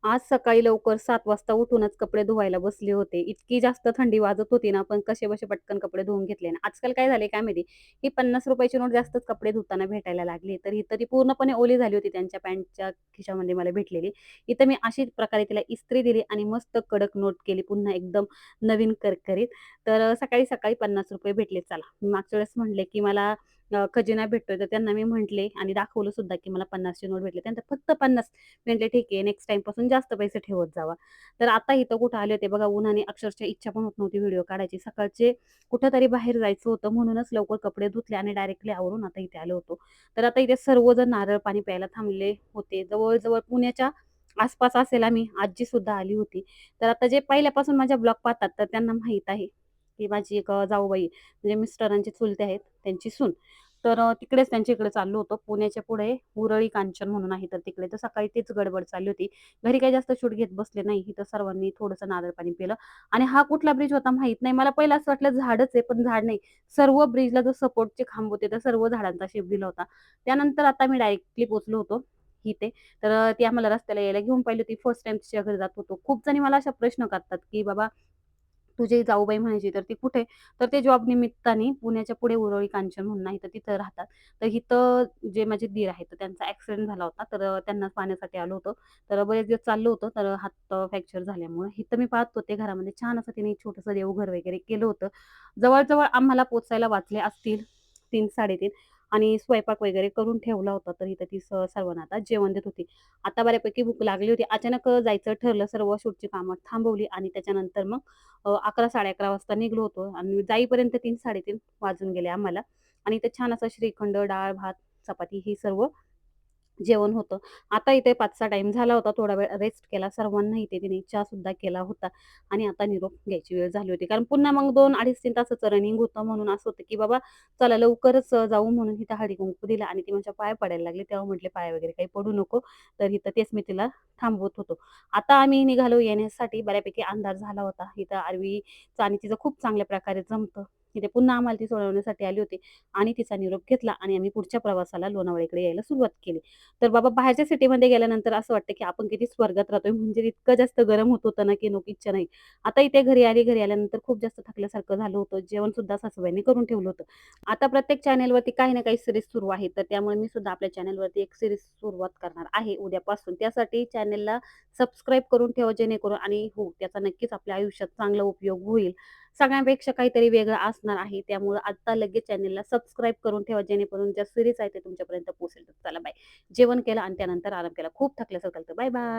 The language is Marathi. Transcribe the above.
आज सकाळी लवकर 7 वाजता उठूनच कपडे धुवायला बसले होते. इतकी जास्त थंडी वाजत होती ना, पण कसेबसे पटकन कपडे धुवून घेतले ना. आजकाल काय झालंय काय माहिती, ही ₹50 ची नोट जास्तच कपडे धुताना भेटायला लागली. तर इथं ती पूर्णपणे ओली झाली होती त्यांच्या पॅन्टच्या खिशामध्ये मला भेटलेली. इथं मी अशीच प्रकारे तिला इस्त्री दिली आणि मस्त कडक नोट केली पुन्हा एकदम नवीन करकरीत. तर सकाळी-सकाळी ₹50 भेटले. चला, मी मागच्या वेळेस म्हटले, की मला खजिना भेटतोय, तर त्यांना मी म्हटले आणि दाखवलं सुद्धा, की मला 50 ची नोट भेटली. त्यानंतर फक्त 50 म्हटले ठीक आहे नेक्स्ट टाईमपासून जास्त पैसे ठेवत जावा. तर आता इथं कुठं आले होते बघा उन्हाने अक्षरशः इच्छा पण होत नव्हती व्हिडिओ काढायची. सकाळचे कुठेतरी बाहेर जायचं होतं म्हणूनच लवकर कपडे धुतले आणि डायरेक्टली आवरून आता इथे आलो होतो. तर आता इथे सर्वजण नारळ पाणी प्यायला थांबले होते. जवळ पुण्याच्या आसपास असेल आम्ही. आजीसुद्धा आली होती. तर आता जे पहिल्यापासून माझ्या ब्लॉग पाहतात तर त्यांना माहीत आहे, की माझी एक जाऊबाई म्हणजे मिस्टरांची चुलते आहेत, त्यांची सून. तर तिकडेच त्यांच्या इकडे चाललो होतो. पुण्याच्या पुढे उरळी कांचन म्हणून आहे, तर तिकडे. तर सकाळी तीच गडबड चालली होती. घरी काही जास्त शूट घेत बसले नाही. इथं सर्वांनी थोडंसं नारळ पाणी पिलं आणि हा कुठला ब्रिज होता माहीत नाही. मला पहिलं असं वाटलं झाडच आहे, पण झाड नाही. सर्व ब्रिजला जो सपोर्टचे खांब होते, तर सर्व झाडांचा शेप दिला होता. त्यानंतर आता मी डायरेक्टली पोहोचलो होतो इथे. तर ती आम्हाला रस्त्याला यायला घेऊन पाहिली होती. फर्स्ट टाईम तिच्या घरी जात होतो. खूप जणी मला अशा प्रश्न करतात, की "बाबा तुझी जाऊबाई म्हणायची तर ती कुठे? तर ते जॉब निमित्ताने पुण्याच्या पुढे उरळी कांचन म्हणून आहे, तर तिथं राहतात. तर इथं जे माझे दीर आहेत, तर त्यांचा ॲक्सिडेंट झाला होता. तर त्यांना पाहण्यासाठी आलो होतो. तर बरेच दिवस चाललो होतो. तर हात फ्रॅक्चर झाल्यामुळं इथं मी पाहत होते घरामध्ये छान असं तिने छोटंसं देवघर वगैरे केलं होतं. जवळ आम्हाला पोहोचायला वाजले असतील 3-3:30 आणि स्वयंपाक वगैरे करून ठेवला होता. तर इथं ती सर्वांना आता जेवण देत होती. आता बऱ्यापैकी भूक लागली होती. अचानक जायचं ठरलं. सर्व शूटची कामं थांबवली आणि त्याच्यानंतर मग 11-11:30 वाजता निघलो होतो आणि जाईपर्यंत 3-3:30 वाजून गेले आम्हाला आणि इथे छान असं श्रीखंड, डाळ, भात, चपाती हे सर्व जेवण होतं. आता इथे 5चा टाईम झाला होता. थोडा वेळ रेस्ट केला. सर्वांना इथे तिने चहासुद्धा केला होता आणि आता निरोप घ्यायची वेळ झाली होती. कारण पुन्हा मग 2-2.5-3 तासाचं रनिंग होतं म्हणून असं होतं, की बाबा चला लवकरच जाऊ म्हणून इथं हळदी-कुंकू दिला आणि ती माझ्या पाया पडायला लागली. तेव्हा म्हटले, "पाय वगैरे काही पडू नको." तर इथं तेच मी तिला थांबवत होतो. आता आम्ही निघालो येण्यासाठी. बऱ्यापैकी अंधार झाला होता. इथं आरवीचं आणि तिचं खूप चांगल्या प्रकारे जमतं. तिथे पुन्हा आम्हाला ती सोडवण्यासाठी आली होती आणि तिचा निरोप घेतला आणि आम्ही पुढच्या प्रवासाला लोणावळ्याकडे यायला सुरुवात केली. तर बाबा बाहेरच्या सिटीमध्ये गेल्यानंतर असं वाटतं, की आपण किती स्वर्गात राहतोय. म्हणजे इतकं जास्त गरम होत होतं ना, की नको इच्छा नाही. आता इथे घरी आली. घरी आल्यानंतर खूप जास्त थकल्यासारखं झालं होतं. जेवणसुद्धा सासूबाईंनी करून ठेवलं होतं. आता प्रत्येक चॅनेलवरती काही ना काही सीरीज सुरू आहे. तर त्यामुळे मी सुद्धा आपल्या चॅनेलवरती एक सीरीज सुरुवात करणार आहे उद्यापासून. त्यासाठी चॅनेलला सबस्क्राईब करून ठेवा जेणेकरून आणि हो, त्याचा नक्कीच आपल्या आयुष्यात चांगला उपयोग होईल. सगळ्यांपेक्षा काहीतरी वेगळं असणार आहे. त्यामुळं आता लगेच चॅनेलला सबस्क्राईब करून ठेवा जेणेकरून ज्या सीरीज आहे ते तुमच्यापर्यंत पोहोचेल. तर चला बाय. जेवण केलं आणि त्यानंतर आराम केला. खूप थकल्यासारखं झालं. Bye bye.